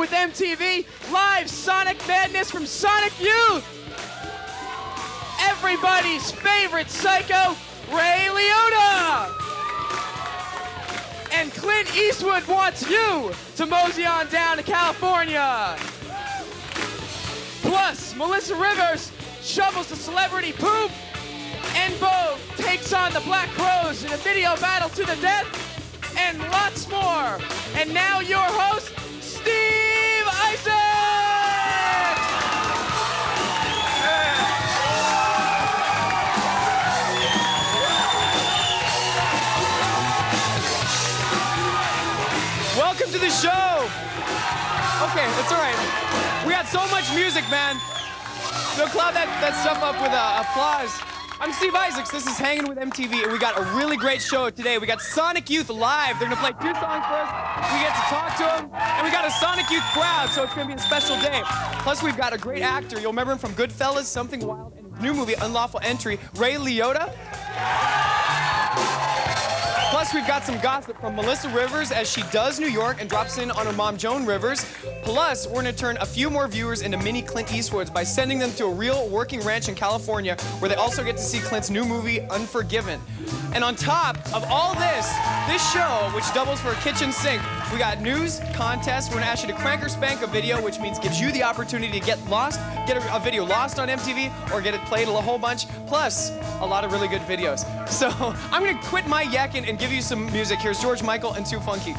with MTV, live Sonic Madness from Sonic Youth. Everybody's favorite psycho, Ray Liotta. And Clint Eastwood wants you to mosey on down to California. Plus, Melissa Rivers shovels the celebrity poop, and Vogue takes on the Black Crows in a video battle to the death, and lots more. And now your host, Steve Isaac! Welcome to the show! Okay, that's all right. We got so much music, man. So cloud that stuff up with applause. I'm Steve Isaacs. This is Hangin with MTV, and we got a really great show today. We got Sonic Youth live. They're gonna play 2 songs for us. We get to talk to them, and we got a Sonic Youth crowd, so it's gonna be a special day. Plus, we've got a great actor. You'll remember him from Goodfellas, Something Wild, and his new movie, Unlawful Entry, Ray Liotta. Plus, we've got some gossip from Melissa Rivers as she does New York and drops in on her mom, Joan Rivers. Plus, we're gonna turn a few more viewers into mini Clint Eastwoods by sending them to a real working ranch in California where they also get to see Clint's new movie, Unforgiven. And on top of all this show, which doubles for a kitchen sink, we got news, contests. We're gonna ask you to crank or spank a video, which means gives you the opportunity to get a video lost on MTV or get it played a whole bunch, plus a lot of really good videos. So I'm gonna quit my yakking and give you some music. Here's George Michael and Too Funky.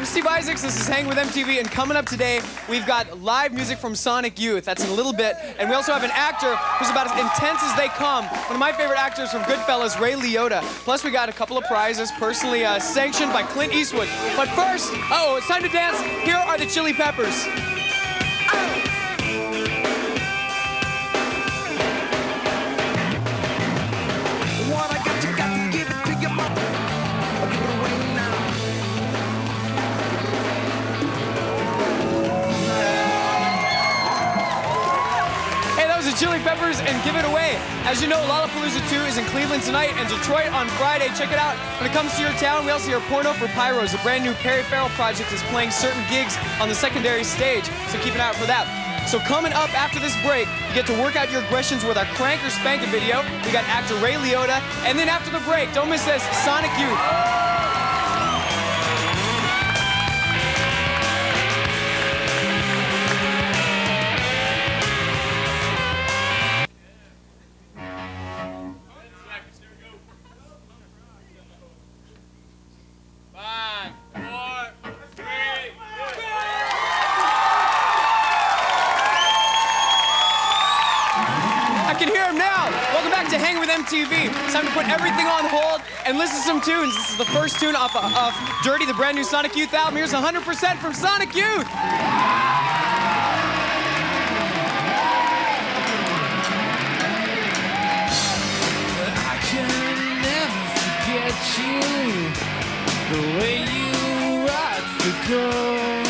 Steve Isaacs, this is Hang with MTV, and coming up today, we've got live music from Sonic Youth. That's in a little bit. And we also have an actor who's about as intense as they come. One of my favorite actors from Goodfellas, Ray Liotta. Plus, we got a couple of prizes personally sanctioned by Clint Eastwood. But first, it's time to dance. Here are the Chili Peppers. Chili Peppers and Give It Away. As you know, Lollapalooza 2 is in Cleveland tonight and Detroit on Friday. Check it out. When it comes to your town, we also hear Porno for Pyros. A brand new Perry Farrell project is playing certain gigs on the secondary stage, so keep an eye out for that. So coming up after this break, you get to work out your aggressions with our Crank or Spank It video. We got actor Ray Liotta. And then after the break, don't miss this, Sonic Youth. Hang with MTV. It's time to put everything on hold and listen to some tunes. This is the first tune off Dirty, the brand new Sonic Youth album. Here's 100% from Sonic Youth. I can never forget you, the way you rock the girls.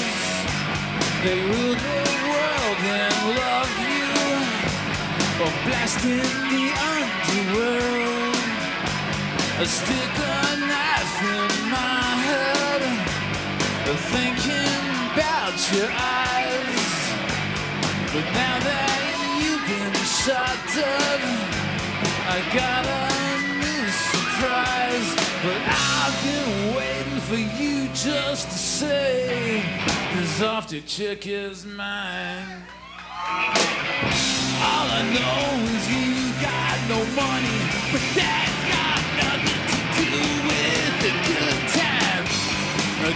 They rule the world and love you, or blasting the underworld. Stick a knife in my head, thinking about your eyes. But now that you've been shot dead, I got a new surprise. But I've been waiting for you just to say, this after chick is mine. All I know is you got no money, but that's got nothing to do with the good time.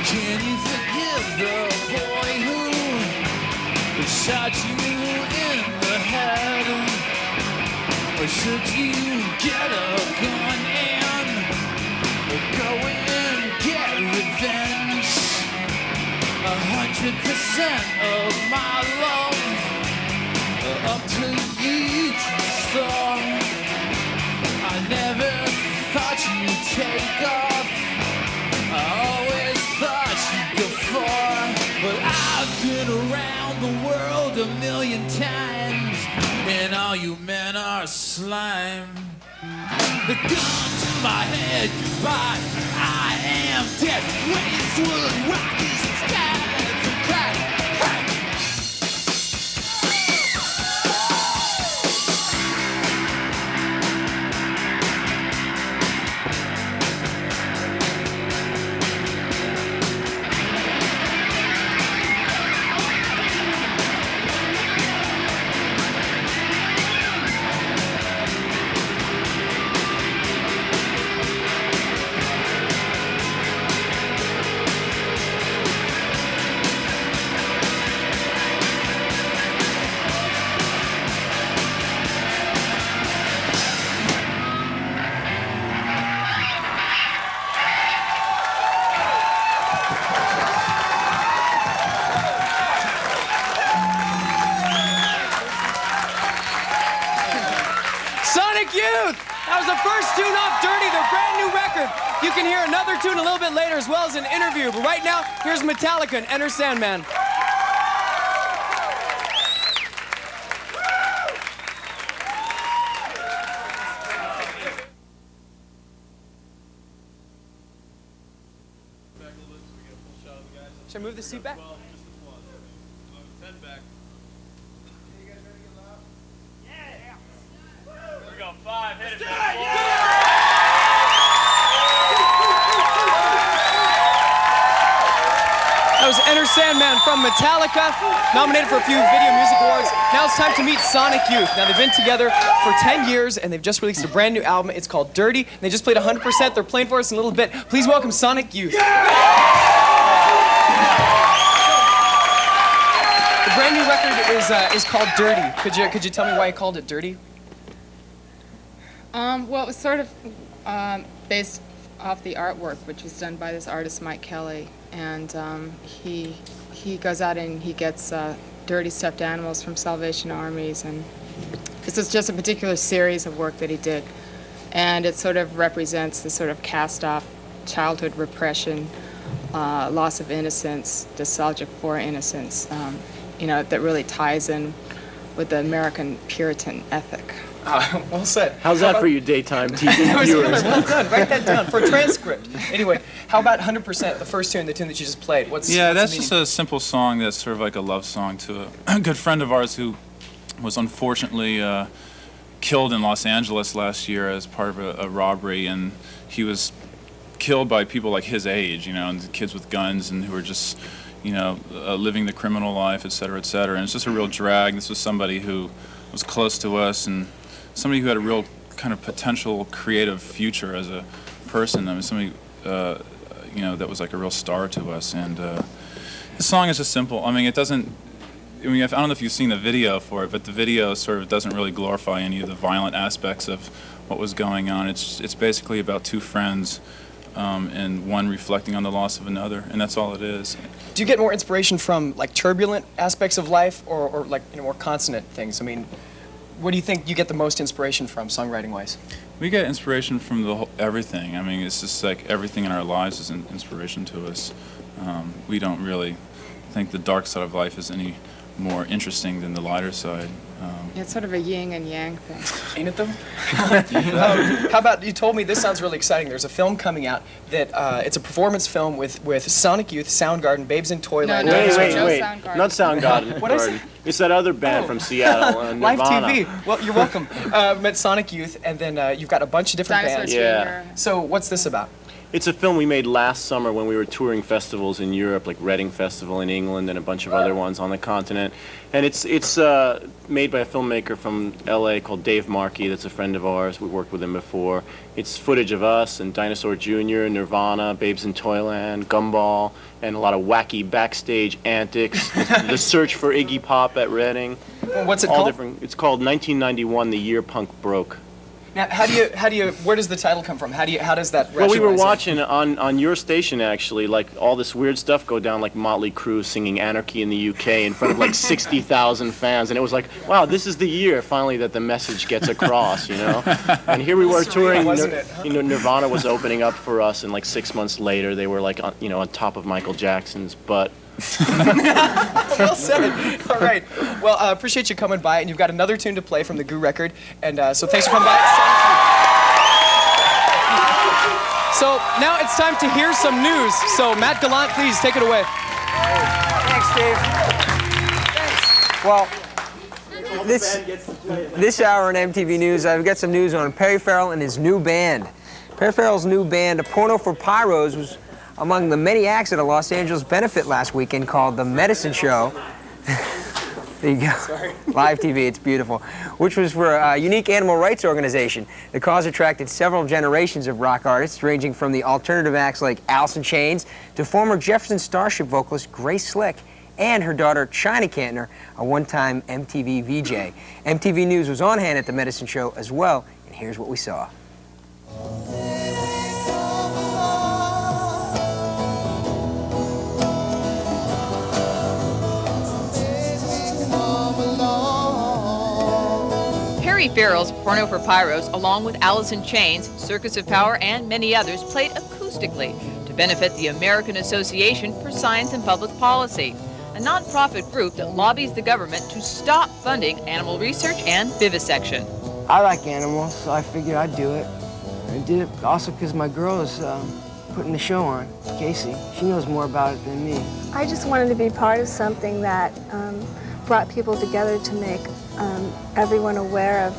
Can you forgive the boy who shot you in the head? Or should you get a gun and go and get revenge? 100% of my love up to you, star. I never thought you'd take off. I always thought you'd go far. But I've been around the world 1,000,000 times, and all you men are slime. The gun to my head, goodbye, I am dead. Wastewood rock is time for crack. Sonic Youth! That was the first tune off Dirty, their brand new record. You can hear another tune a little bit later as well as an interview. But right now, here's Metallica and Enter Sandman. Should I move the seat back? That was Enter Sandman from Metallica, nominated for a few Video Music Awards. Now it's time to meet Sonic Youth. Now they've been together for 10 years and they've just released a brand new album. It's called Dirty. And they just played 100%. They're playing for us in a little bit. Please welcome Sonic Youth. The brand new record is called Dirty. Could you tell me why you called it Dirty? Well, it was sort of based off the artwork, which was done by this artist, Mike Kelly. And he goes out and he gets dirty stuffed animals from Salvation Armies. And this is just a particular series of work that he did. And it sort of represents the sort of cast-off childhood repression, loss of innocence, nostalgia for innocence, that really ties in with the American Puritan ethic. Well said. How's that for you daytime TV viewers? Well done. Write that down for a transcript. Anyway, how about 100%, the first tune, the tune that you just played? What's that's the just meaning? a simple song that's sort of like a love song to a good friend of ours who was unfortunately killed in Los Angeles last year as part of a robbery, and he was killed by people like his age, and kids with guns and who were just, living the criminal life, et cetera, et cetera. And it's just a real drag. This was somebody who was close to us and somebody who had a real kind of potential creative future as a person. I mean, somebody, that was like a real star to us. And the song is just simple. I mean, it doesn't, I don't know if you've seen the video for it, but the video sort of doesn't really glorify any of the violent aspects of what was going on. It's basically about two friends and one reflecting on the loss of another, and that's all it is. Do you get more inspiration from like turbulent aspects of life or like more consonant things? I mean, what do you think you get the most inspiration from, songwriting-wise? We get inspiration from everything. I mean, it's just like everything in our lives is an inspiration to us. We don't really think the dark side of life is any more interesting than the lighter side. It's sort of a yin and yang thing. Ain't it though? How about, you told me, this sounds really exciting, there's a film coming out that, it's a performance film with Sonic Youth, Soundgarden, Babes in Toyland. No, Wait, Soundgarden. not Soundgarden. What'd I say? It's that other band from Seattle, Live Nirvana. TV. Well, you're welcome. Met Sonic Youth, and then you've got a bunch of different Dinosaur bands. Yeah. Jr. So what's this about? It's a film we made last summer when we were touring festivals in Europe, like Reading Festival in England and a bunch of other ones on the continent. And it's made by a filmmaker from LA called Dave Markey, that's a friend of ours. We worked with him before. It's footage of us and Dinosaur Jr., Nirvana, Babes in Toyland, Gumball, and a lot of wacky backstage antics. The search for Iggy Pop at Reading. Well, what's it All called? different. It's called 1991, The Year Punk Broke. Now, how do you, where does the title come from? How does that Well, we were rationalize it? watching on your station, actually, like all this weird stuff go down, like Motley Crue singing Anarchy in the UK in front of like 60,000 fans. And it was like, wow, this is the year finally that the message gets across, And here we were touring, wasn't it? Nirvana was opening up for us, and like 6 months later, they were like, on top of Michael Jackson's. But Well said. All right. Well, appreciate you coming by, and you've got another tune to play from the Goo record, and so thanks for coming by. So now it's time to hear some news. So Matt Gallant, please take it away. Thanks, Steve. Thanks. Well, this hour on MTV News, I've got some news on Perry Farrell and his new band. Perry Farrell's new band, A Porno for Pyros, was among the many acts at a Los Angeles benefit last weekend called The Medicine Show. There you go. Sorry. Live TV, it's beautiful. Which was for a unique animal rights organization. The cause attracted several generations of rock artists, ranging from the alternative acts like Alice in Chains to former Jefferson Starship vocalist Grace Slick and her daughter China Cantner, a one-time MTV VJ. MTV News was on hand at the Medicine Show as well, and here's what we saw. Perry Farrell's Porno for Pyros, along with Alice in Chains, Circus of Power, and many others, played acoustically to benefit the American Association for Science and Public Policy, a nonprofit group that lobbies the government to stop funding animal research and vivisection. I like animals, so I figured I'd do it. I did it also because my girl is putting the show on, Casey. She knows more about it than me. I just wanted to be part of something that brought people together to make everyone aware of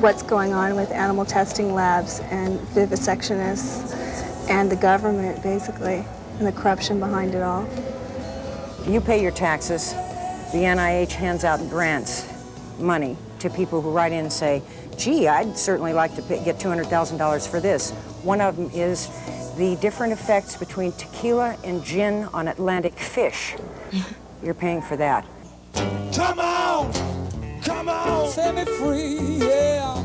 what's going on with animal testing labs and vivisectionists and the government, basically, and the corruption behind it all. You pay your taxes. The NIH hands out grants, money, to people who write in and say, gee, I'd certainly like to get $200,000 for this. One of them is the different effects between tequila and gin on Atlantic fish. You're paying for that. Come on, set me free, yeah.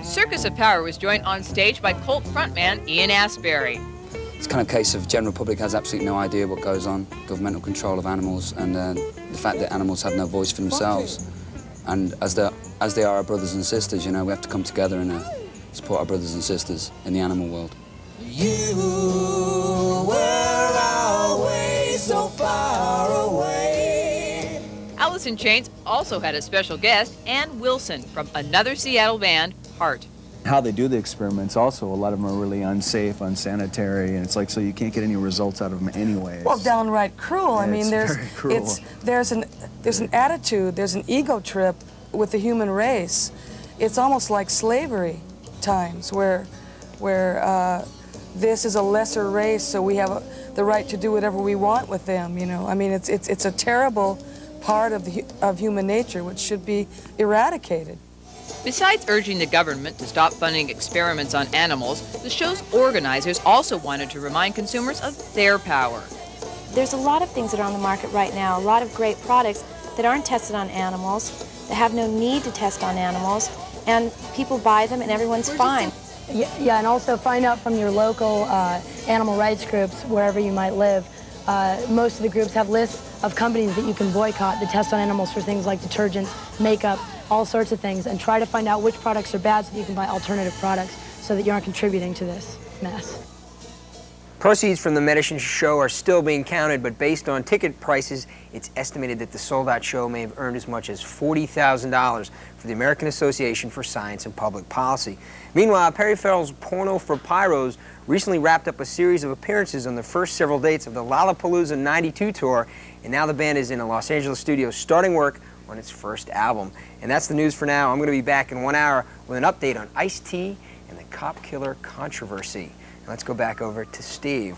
Circus of Power was joined on stage by Cult frontman Ian Astbury. It's kind of a case of general public has absolutely no idea what goes on, governmental control of animals, and the fact that animals have no voice for themselves. And as they are our brothers and sisters, you know, we have to come together and support our brothers and sisters in the animal world. You were always so far away. Alice in Chains also had a special guest, Ann Wilson, from another Seattle band, Heart. How they do the experiments also, a lot of them are really unsafe, unsanitary, and it's like, so you can't get any results out of them anyways. Well, downright cruel. Yeah, I mean, there's an attitude, there's an ego trip with the human race. It's almost like slavery times, where this is a lesser race, so we have the right to do whatever we want with them. You know, I mean, it's a terrible part of human nature which should be eradicated. Besides urging the government to stop funding experiments on animals, the show's organizers also wanted to remind consumers of their power. There's a lot of things that are on the market right now, a lot of great products that aren't tested on animals, that have no need to test on animals, and people buy them and everyone's fine. Yeah, and also find out from your local animal rights groups, wherever you might live. Most of the groups have lists of companies that you can boycott that test on animals for things like detergents, makeup, all sorts of things, and try to find out which products are bad so that you can buy alternative products so that you aren't contributing to this mess. Proceeds from the Medicine Show are still being counted, but based on ticket prices, it's estimated that the sold-out show may have earned as much as $40,000 for the American Association for Science and Public Policy. Meanwhile, Perry Farrell's Porno for Pyros recently wrapped up a series of appearances on the first several dates of the Lollapalooza 92 tour, and now the band is in a Los Angeles studio starting work on its first album. And that's the news for now. I'm going to be back in 1 hour with an update on Ice-T and the cop killer controversy. Let's go back over to Steve.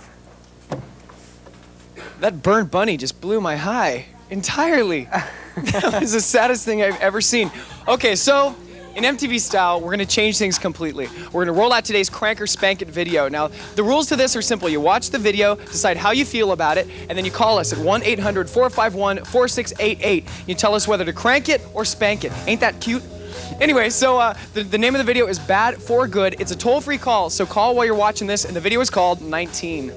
That burned bunny just blew my high entirely. That was the saddest thing I've ever seen. Okay, so in MTV style, we're gonna change things completely. We're gonna roll out today's Crank or Spank It video. Now, the rules to this are simple. You watch the video, decide how you feel about it, and then you call us at 1-800-451-4688. You tell us whether to crank it or spank it. Ain't that cute? Anyway, so the name of the video is Bad for Good. It's a toll-free call, so call while you're watching this, and the video is called 19.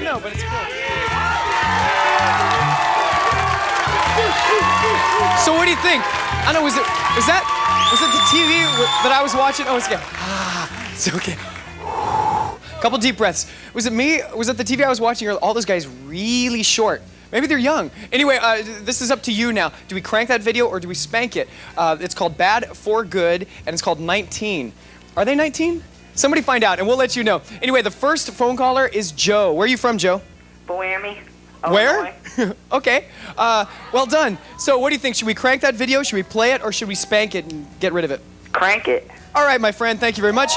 know, but it's cool. So what do you think? I don't know, was it the TV that I was watching? Oh, it's okay. It's okay. Couple deep breaths. Was it me? Was it the TV I was watching? Or all those guys really short? Maybe they're young. Anyway, this is up to you now. Do we crank that video or do we spank it? It's called Bad for Good, and it's called 19. Are they 19? Somebody find out, and we'll let you know. Anyway, the first phone caller is Joe. Where are you from, Joe? Miami. Where? Okay. Well done. So what do you think? Should we crank that video? Should we play it, or should we spank it and get rid of it? Crank it. All right, my friend. Thank you very much.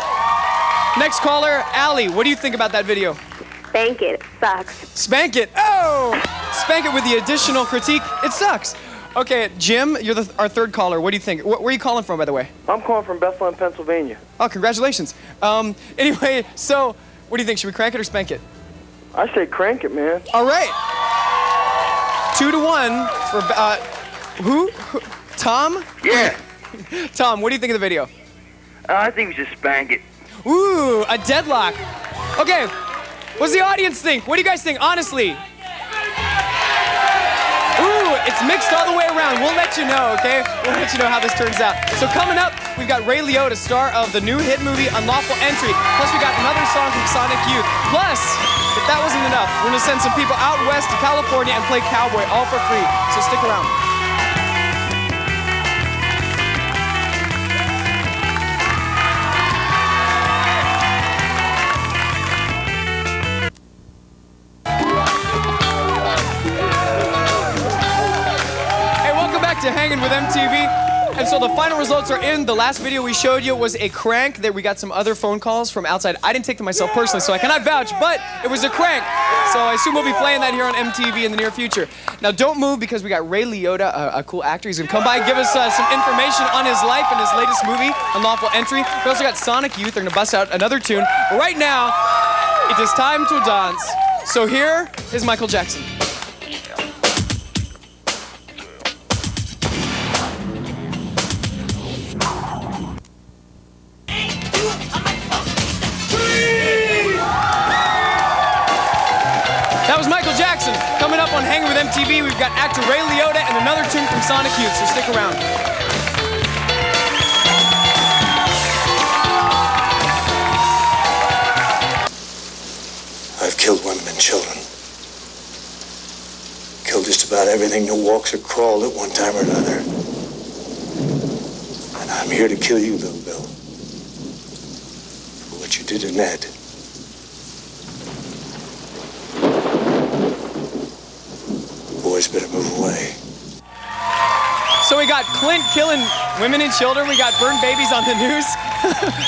Next caller, Allie. What do you think about that video? Spank it. It sucks. Spank it. Oh! Spank it with the additional critique. It sucks. Okay, Jim, you're our third caller. What do you think? Where are you calling from, by the way? I'm calling from Bethlehem, Pennsylvania. Oh, congratulations. Anyway, so what do you think? Should we crank it or spank it? I say crank it, man. All right. 2-1 for who? Tom? Yeah. Tom, what do you think of the video? I think we should spank it. Ooh, a deadlock. Okay, what's the audience think? What do you guys think, honestly? Ooh, it's mixed all the way around. We'll let you know, okay? We'll let you know how this turns out. So coming up, we've got Ray Liotta, star of the new hit movie Unlawful Entry. Plus, we got another song from Sonic Youth. Plus, if that wasn't enough, we're gonna send some people out west to California and play cowboy, all for free. So stick around. To Hangin with MTV. And so the final results are in. The last video we showed you was a crank. There we got some other phone calls from outside. I didn't take them myself personally, so I cannot vouch, but it was a crank. So I assume we'll be playing that here on MTV in the near future. Now don't move, because we got Ray Liotta, a cool actor. He's gonna come by and give us some information on his life and his latest movie, Unlawful Entry. We also got Sonic Youth. They're gonna bust out another tune. But right now, it is time to dance. So here is Michael Jackson. That was Michael Jackson. Coming up on Hangin with MTV, we've got actor Ray Liotta and another tune from Sonic Youth, so stick around. I've killed women and children. Killed just about everything that walks or crawled at one time or another. And I'm here to kill you, Little Bill. For what you did to Ned. Boys better move away. So we got Clint killing women and children. We got burned babies on the news.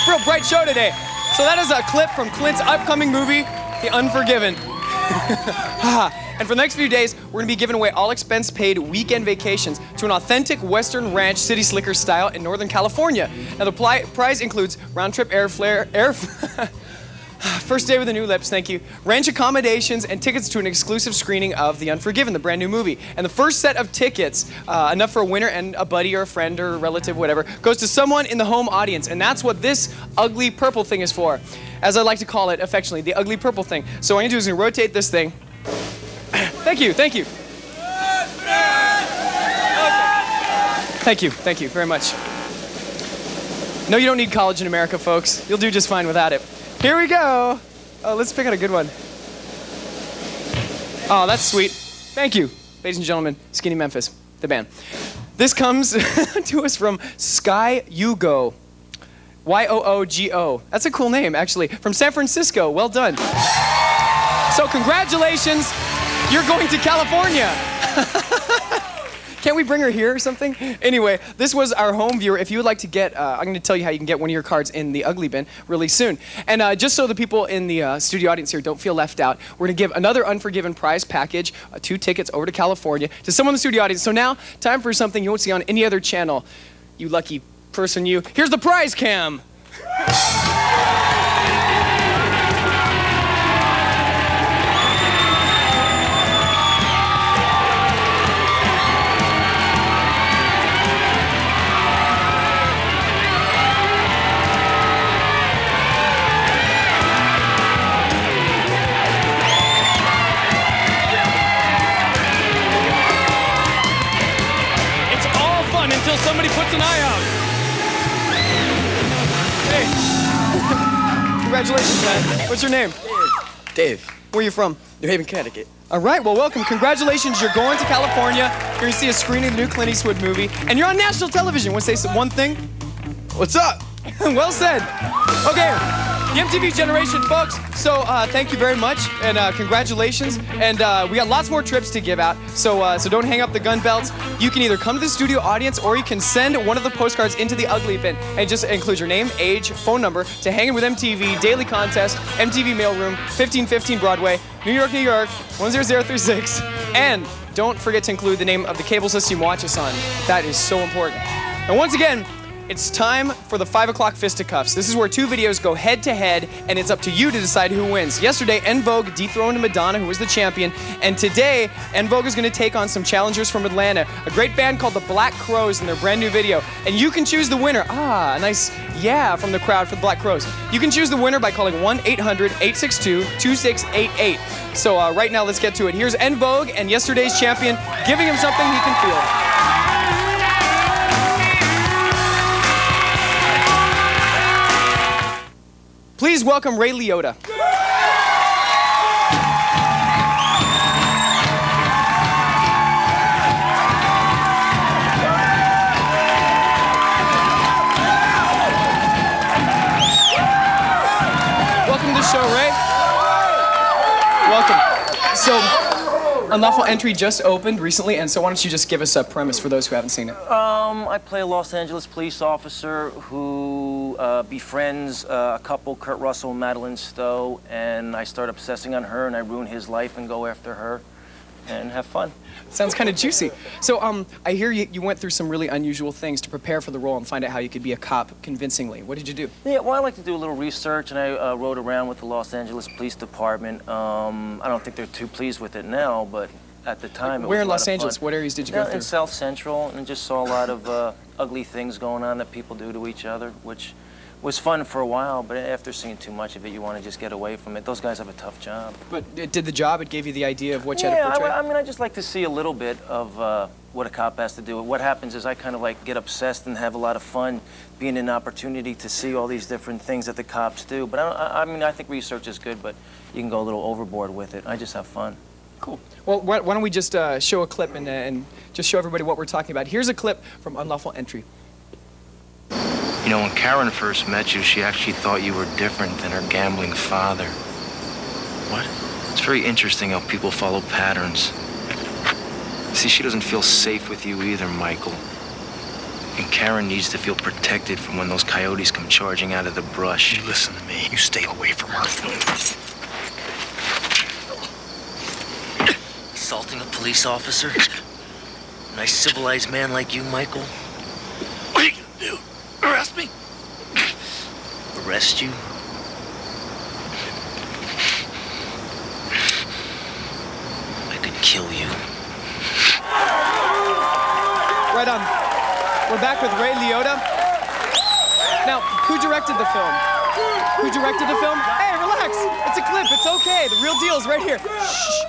Real bright show today. So that is a clip from Clint's upcoming movie, The Unforgiven. And for the next few days, we're gonna be giving away all expense-paid weekend vacations to an authentic Western ranch city slicker style in Northern California. Now the prize includes round-trip airfare, first day with the new lips, thank you, ranch accommodations, and tickets to an exclusive screening of The Unforgiven, the brand new movie. And the first set of tickets, enough for a winner and a buddy or a friend or a relative, whatever, goes to someone in the home audience. And that's what this ugly purple thing is for. As I like to call it affectionately, the ugly purple thing. So what I'm gonna do is I'm gonna rotate this thing. Thank you, thank you. Thank you very much. No, you don't need college in America, folks. You'll do just fine without it. Here we go. Oh, let's pick out a good one. Oh, that's sweet. Thank you, ladies and gentlemen. Skinny Memphis, the band. This comes to us from Sky Yugo. Y-O-O-G-O. That's a cool name, actually. From San Francisco. Well done. So congratulations. You're going to California. Can't we bring her here or something? Anyway, this was our home viewer. If you would like to get, I'm going to tell you how you can get one of your cards in the ugly bin really soon. And just so the people in the studio audience here don't feel left out, we're going to give another Unforgiven prize package, 2 tickets over to California, to someone in the studio audience. So now, time for something you won't see on any other channel. You lucky person, you. Here's the prize cam. somebody puts an eye out. Hey. Congratulations, man. What's your name? Dave. Where are you from? New Haven, Connecticut. All right, well, welcome. Congratulations, you're going to California. You're going to see a screening of the new Clint Eastwood movie, and you're on national television. Want to say one thing? What's up? Well said. Okay, the MTV generation, folks. So thank you very much, and congratulations. And we got lots more trips to give out, so don't hang up the gun belts. You can either come to the studio audience, or you can send one of the postcards into the ugly bin, and just include your name, age, phone number to Hangin with MTV, daily contest, MTV mailroom, 1515 Broadway, New York, 10036. And don't forget to include the name of the cable system you watch us on. That is so important. And once again, it's time for the 5 o'clock fisticuffs. This is where two videos go head to head, and it's up to you to decide who wins. Yesterday, En Vogue dethroned Madonna, who was the champion, and today, En Vogue is going to take on some challengers from Atlanta, a great band called the Black Crowes in their brand new video, and you can choose the winner. Ah, a nice yeah from the crowd for the Black Crowes. You can choose the winner by calling 1-800-862-2688. So right now, let's get to it. Here's En Vogue and yesterday's champion, giving him something he can feel. Please welcome Ray Liotta. Welcome to the show, Ray. Welcome. So, Unlawful Entry just opened recently, and so why don't you just give us a premise for those who haven't seen it? I play a Los Angeles police officer who befriends a couple, Kurt Russell and Madeline Stowe, and I start obsessing on her, and I ruin his life and go after her and have fun. Sounds kind of juicy. So, I hear you went through some really unusual things to prepare for the role and find out how you could be a cop convincingly. What did you do? Yeah, well, I like to do a little research, and I rode around with the Los Angeles Police Department. I don't think they're too pleased with it now, but at the time, it was Where a in lot Los of Angeles? fun. What areas did you go through? In South Central, and just saw a lot of ugly things going on that people do to each other, which was fun for a while, but after seeing too much of it, you want to just get away from it. Those guys have a tough job. But it did the job? It gave you the idea of what you had to portray? I mean, I just like to see a little bit of what a cop has to do. What happens is I kind of like get obsessed and have a lot of fun being an opportunity to see all these different things that the cops do. But I mean, I think research is good, but you can go a little overboard with it. I just have fun. Cool. Well, why don't we just show a clip and just show everybody what we're talking about. Here's a clip from Unlawful Entry. You know, when Karen first met you, she actually thought you were different than her gambling father. What? It's very interesting how people follow patterns. See, she doesn't feel safe with you either, Michael. And Karen needs to feel protected from when those coyotes come charging out of the brush. You listen to me. You stay away from her. Assaulting a police officer? A nice civilized man like you, Michael? What are you gonna do? Arrest me? Arrest you? I could kill you. Right on. We're back with Ray Liotta. Now, who directed the film? Who directed the film? Hey, relax. It's a clip. It's okay. The real deal is right here. Shh.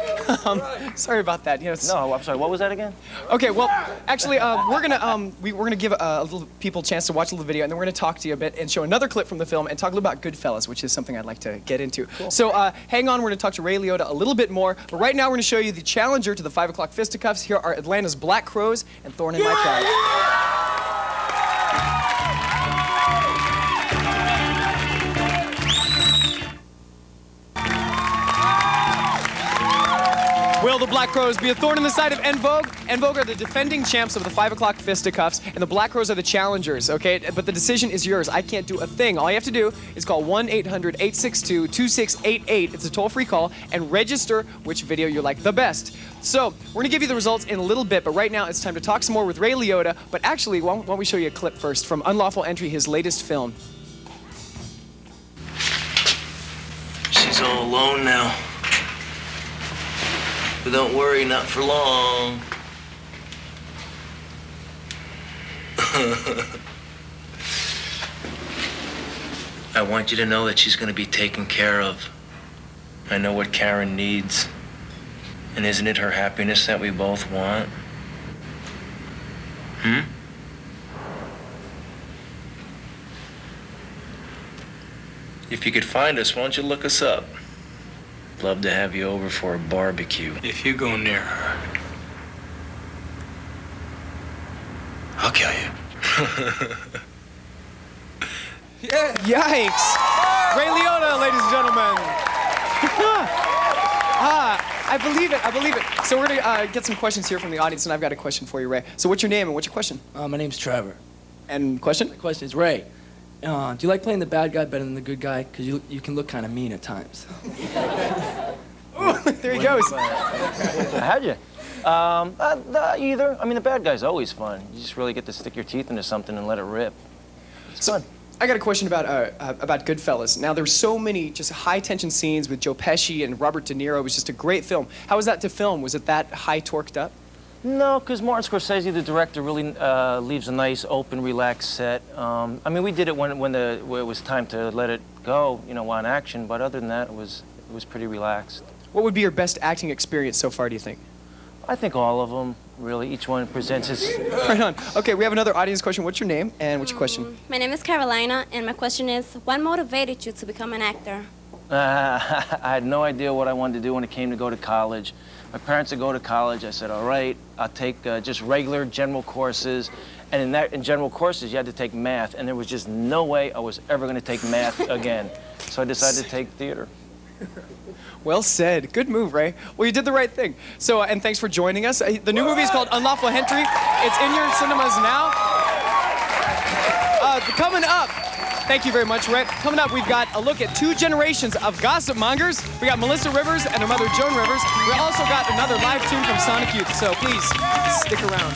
Sorry about that. You know, No, I'm sorry. What was that again? Okay, well, actually, we're gonna give a little people a chance to watch a little video, and then we're gonna talk to you a bit and show another clip from the film and talk a little about Goodfellas, which is something I'd like to get into. Cool. So hang on, we're gonna talk to Ray Liotta a little bit more, but right now we're gonna show you the challenger to the 5 o'clock fisticuffs. Here are Atlanta's Black Crowes and Thorn in My Pride. Will the Black Crowes be a thorn in the side of En Vogue? En Vogue are the defending champs of the 5 o'clock fisticuffs, and the Black Crowes are the challengers, okay? But the decision is yours. I can't do a thing. All you have to do is call 1-800-862-2688. It's a toll-free call, and register which video you like the best. So, we're gonna give you the results in a little bit, but right now it's time to talk some more with Ray Liotta. But actually, why don't we show you a clip first from Unlawful Entry, his latest film. She's all alone now. But don't worry, not for long. I want you to know that she's gonna be taken care of. I know what Karen needs. And isn't it her happiness that we both want? If you could find us, why don't you look us up? Love to have you over for a barbecue. If you go near her, I'll kill you. Yeah. Yikes! Ray Liotta, ladies and gentlemen. I believe it. I believe it. So we're gonna get some questions here from the audience, and I've got a question for you, Ray. So what's your name and what's your question? My name's Trevor. And question? My question is, Ray, do you like playing the bad guy better than the good guy? Because you can look kind of mean at times. Ooh, there he goes. How'd you? Either. I mean, the bad guy's always fun. You just really get to stick your teeth into something and let it rip. It's fun. I got a question about Goodfellas. Now, there's so many just high-tension scenes with Joe Pesci and Robert De Niro. It was just a great film. How was that to film? Was it that high-torqued up? No, because Martin Scorsese, the director, really leaves a nice, open, relaxed set. I mean, we did it when it was time to let it go, you know, on action. But other than that, it was pretty relaxed. What would be your best acting experience so far, do you think? I think all of them, really. Each one presents its... Right on. Okay, we have another audience question. What's your name and what's your question? My name is Carolina, and my question is, what motivated you to become an actor? I had no idea what I wanted to do when it came to go to college. My parents said go to college. I said, all right, I'll take just regular general courses. And in general courses, you had to take math, and there was just no way I was ever going to take math again. So I decided to take theater. Well said. Good move, Ray. Well, you did the right thing. So, and thanks for joining us. The new movie is called Unlawful Entry. It's in your cinemas now. Coming up, thank you very much, Ray. Coming up, we've got a look at 2 generations of gossip mongers. We got Melissa Rivers and her mother, Joan Rivers. We also got another live tune from Sonic Youth, so please stick around.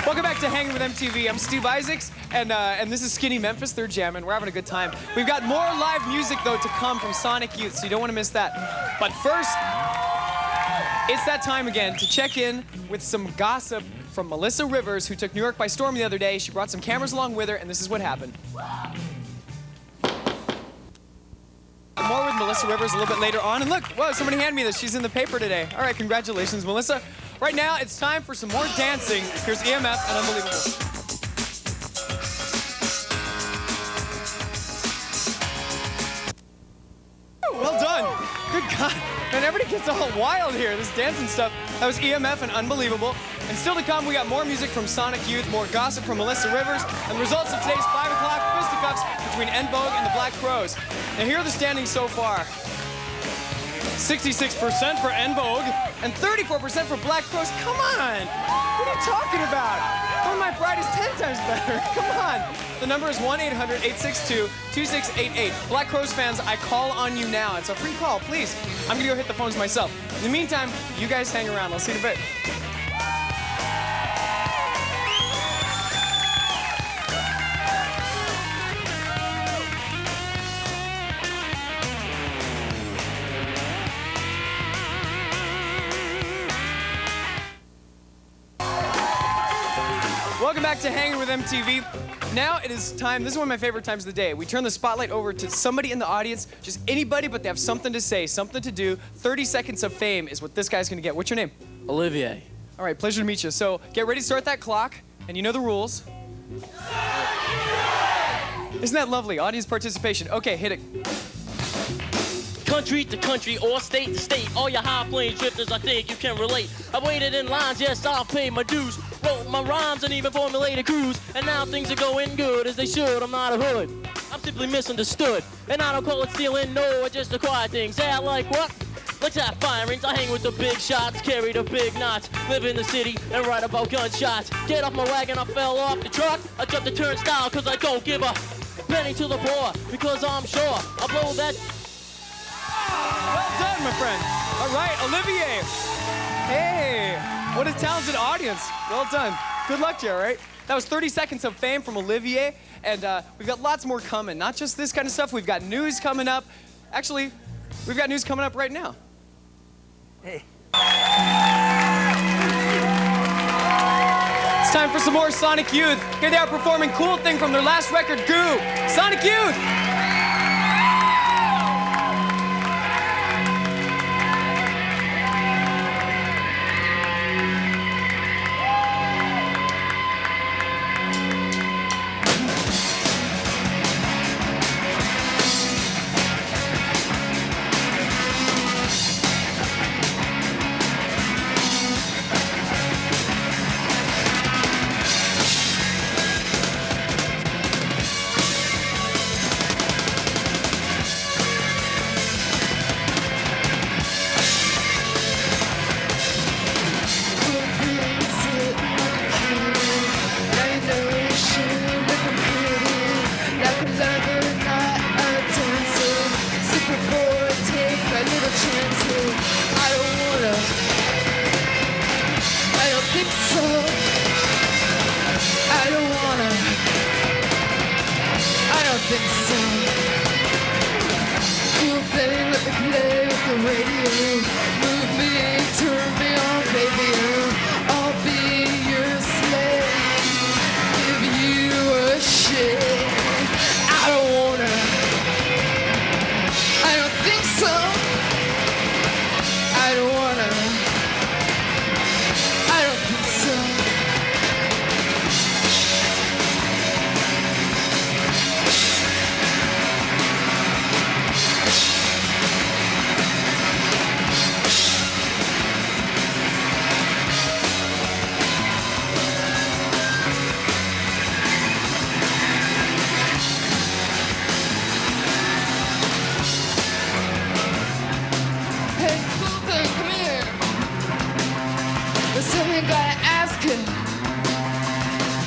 Welcome back to Hangin with MTV. I'm Steve Isaacs, and this is Skinny Memphis. They're jamming. We're having a good time. We've got more live music, though, to come from Sonic Youth, so you don't want to miss that. But first, it's that time again to check in with some gossip from Melissa Rivers, who took New York by storm the other day. She brought some cameras along with her, and this is what happened. More with Melissa Rivers a little bit later on. And look, whoa, somebody hand me this. She's in the paper today. All right, congratulations, Melissa. Right now, it's time for some more dancing. Here's EMF and Unbelievable. Well done. Good God. Man, everybody gets all wild here, this dancing stuff. That was EMF and Unbelievable. And still to come, we got more music from Sonic Youth, more gossip from Melissa Rivers, and the results of today's 5 o'clock fisticuffs between En Vogue and the Black Crowes. Now, here are the standings so far. 66% for En Vogue and 34% for Black Crowes. Come on! What are you talking about? One of my Friday's 10 times better. Come on! The number is 1-800-862-2688. Black Crowes fans, I call on you now. It's a free call, please. I'm gonna go hit the phones myself. In the meantime, you guys hang around. I'll see you in a bit. Welcome back to Hangin' with MTV. Now it is time, this is one of my favorite times of the day. We turn the spotlight over to somebody in the audience, just anybody, but they have something to say, something to do. 30 seconds of fame is what this guy's gonna get. What's your name? Olivier. All right, pleasure to meet you. So get ready to start that clock, and you know the rules. Isn't that lovely? Audience participation. Okay, hit it. Country to country or state to state, all your high plane drifters, I think you can relate. I waited in lines, yes, I'll pay my dues. Wrote my rhymes and even formulated crews. And now things are going good as they should. I'm not a hood, I'm simply misunderstood. And I don't call it stealing, no, I just acquire things. Yeah, like what? Like that firings, I hang with the big shots, carry the big knots, live in the city and write about gunshots. Get off my wagon, I fell off the truck. I jumped the turnstile cause I don't give a penny to the poor, because I'm sure I'll blow that. Well done, my friend. All right, Olivier. Hey, what a talented audience. Well done. Good luck to you, all right? That was 30 seconds of fame from Olivier, and we've got lots more coming. Not just this kind of stuff, we've got news coming up. Actually, we've got news coming up right now. Hey. It's time for some more Sonic Youth. Here they are performing Cool Thing from their last record, Goo. Sonic Youth!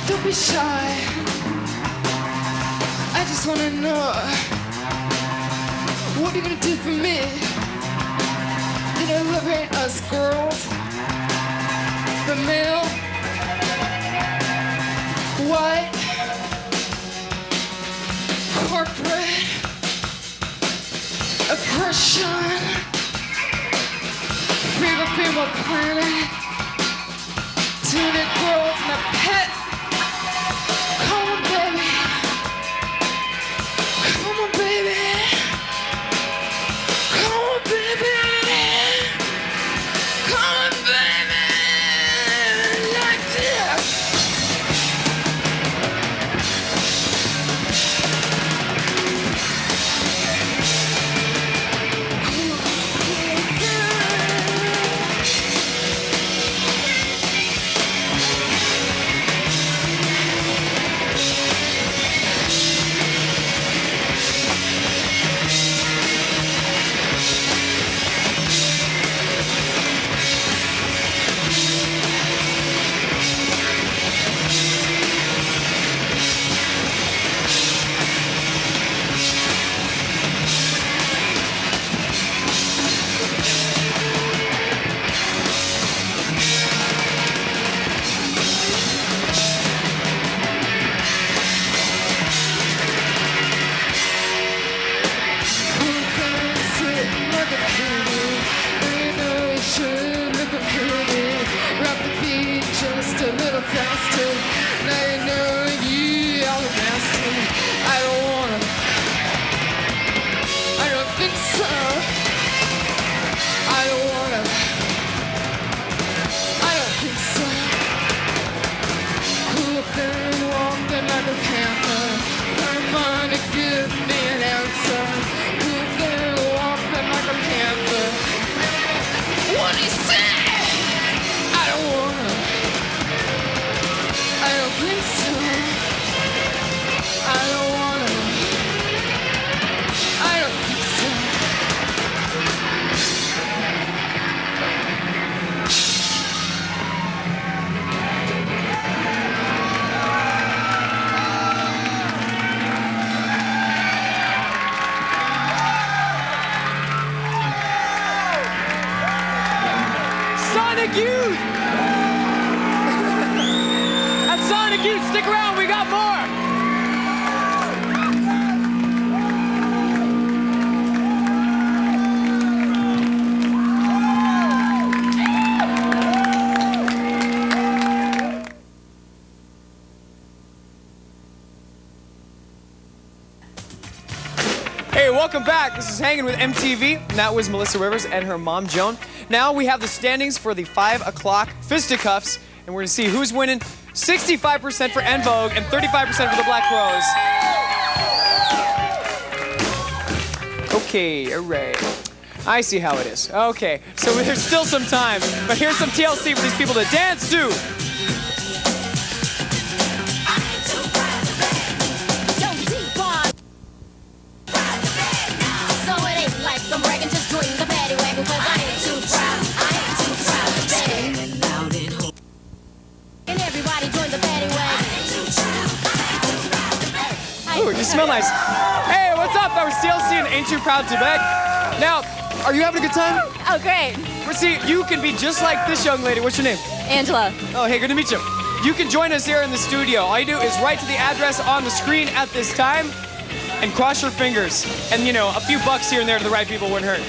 Don't be shy. I just wanna know, what are you gonna do for me? Did I love hate us girls? The male, white, corporate, oppression, people planet, tunic girls, my pet. Come on, baby. Come on, baby. Come on, baby. Come on, baby. Like this. Sonic Youth! At Sonic Youth, stick around, we got more! welcome back. This is Hangin with MTV, and that was Melissa Rivers and her mom, Joan. Now we have the standings for the 5 o'clock fisticuffs, and we're gonna see who's winning. 65% for En Vogue and 35% for the Black Rose. Okay, all right. I see how it is. Okay, so there's still some time, but here's some TLC for these people to dance to. Ooh, you smell nice. Hey, what's up? That was TLC and Ain't Too Proud to Beg. Now, are you having a good time? Oh, great. See, you can be just like this young lady. What's your name? Angela. Oh, hey, good to meet you. You can join us here in the studio. All you do is write to the address on the screen at this time and cross your fingers. And, you know, a few bucks here and there to the right people wouldn't hurt.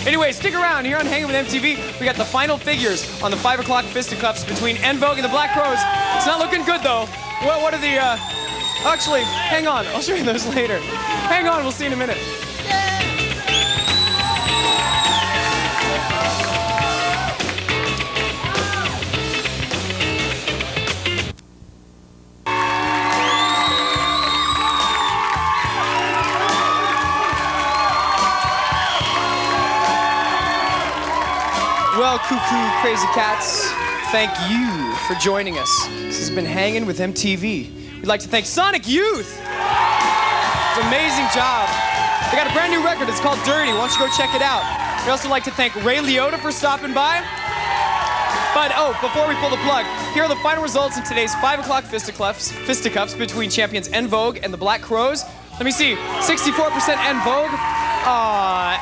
Anyway, stick around. Here on Hangin' with MTV, we got the final figures on the 5 o'clock fisticuffs between En Vogue and the Black Rose. It's not looking good, though. Well, what are the, Actually, hang on. I'll show you those later. Hang on. We'll see you in a minute. Well, cuckoo, crazy cats, thank you for joining us. This has been Hangin' with MTV. We'd like to thank Sonic Youth. It's an amazing job. They got a brand new record. It's called Dirty. Why don't you go check it out? We'd also like to thank Ray Liotta for stopping by. But, oh, before we pull the plug, here are the final results in today's 5 o'clock fisticuffs between champions En Vogue and the Black Rose. Let me see. 64% En Vogue.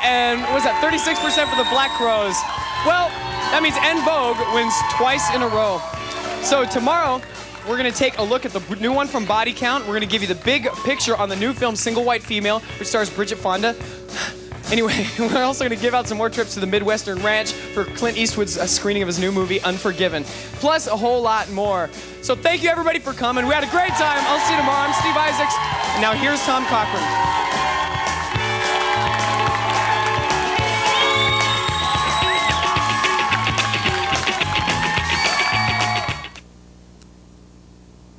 And what was that? 36% for the Black Rose. Well, that means En Vogue wins twice in a row. So tomorrow, we're gonna take a look at the new one from Body Count. We're gonna give you the big picture on the new film Single White Female, which stars Bridget Fonda. Anyway, we're also gonna give out some more trips to the Midwestern Ranch for Clint Eastwood's screening of his new movie, Unforgiven. Plus a whole lot more. So thank you everybody for coming. We had a great time. I'll see you tomorrow. I'm Steve Isaacs. And now here's Tom Cochran.